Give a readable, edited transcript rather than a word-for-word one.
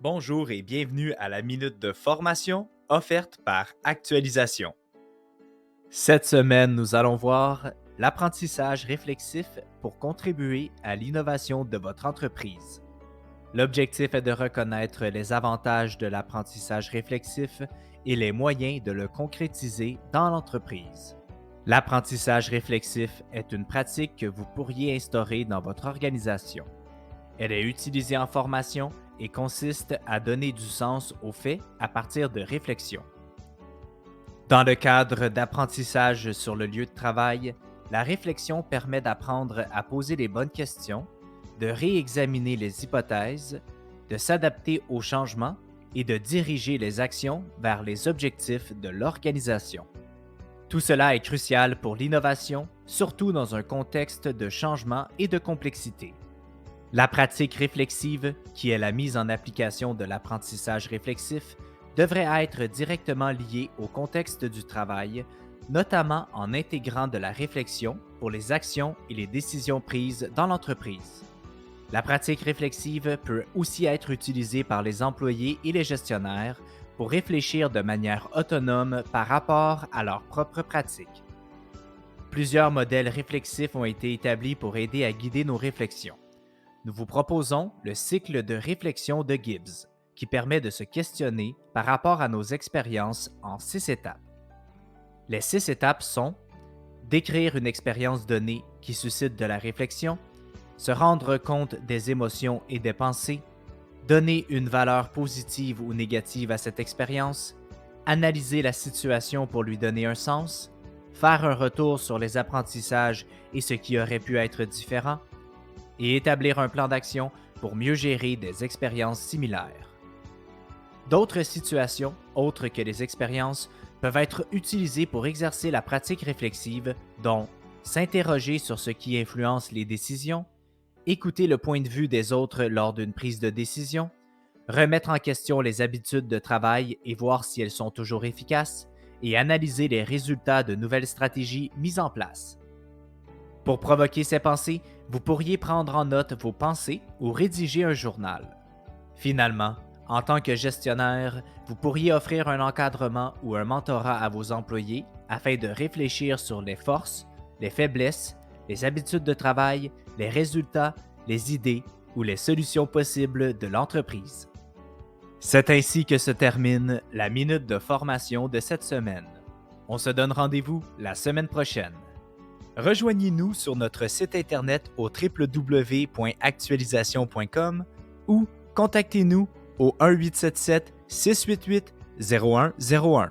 Bonjour et bienvenue à la minute de formation offerte par Actualisation. Cette semaine, nous allons voir l'apprentissage réflexif pour contribuer à l'innovation de votre entreprise. L'objectif est de reconnaître les avantages de l'apprentissage réflexif et les moyens de le concrétiser dans l'entreprise. L'apprentissage réflexif est une pratique que vous pourriez instaurer dans votre organisation. Elle est utilisée en formation et consiste à donner du sens aux faits à partir de réflexions. Dans le cadre d'apprentissage sur le lieu de travail, la réflexion permet d'apprendre à poser les bonnes questions, de réexaminer les hypothèses, de s'adapter aux changements et de diriger les actions vers les objectifs de l'organisation. Tout cela est crucial pour l'innovation, surtout dans un contexte de changement et de complexité. La pratique réflexive, qui est la mise en application de l'apprentissage réflexif, devrait être directement liée au contexte du travail, notamment en intégrant de la réflexion pour les actions et les décisions prises dans l'entreprise. La pratique réflexive peut aussi être utilisée par les employés et les gestionnaires pour réfléchir de manière autonome par rapport à leurs propres pratiques. Plusieurs modèles réflexifs ont été établis pour aider à guider nos réflexions. Nous vous proposons le cycle de réflexion de Gibbs, qui permet de se questionner par rapport à nos expériences en 6 étapes. Les 6 étapes sont décrire une expérience donnée qui suscite de la réflexion, se rendre compte des émotions et des pensées, donner une valeur positive ou négative à cette expérience, analyser la situation pour lui donner un sens, faire un retour sur les apprentissages et ce qui aurait pu être différent, et établir un plan d'action pour mieux gérer des expériences similaires. D'autres situations, autres que les expériences, peuvent être utilisées pour exercer la pratique réflexive, dont s'interroger sur ce qui influence les décisions, écouter le point de vue des autres lors d'une prise de décision, remettre en question les habitudes de travail et voir si elles sont toujours efficaces, et analyser les résultats de nouvelles stratégies mises en place. Pour provoquer ces pensées, vous pourriez prendre en note vos pensées ou rédiger un journal. Finalement, en tant que gestionnaire, vous pourriez offrir un encadrement ou un mentorat à vos employés afin de réfléchir sur les forces, les faiblesses, les habitudes de travail, les résultats, les idées ou les solutions possibles de l'entreprise. C'est ainsi que se termine la minute de formation de cette semaine. On se donne rendez-vous la semaine prochaine. Rejoignez-nous sur notre site internet au www.actualisation.com ou contactez-nous au 1-877-688-0101.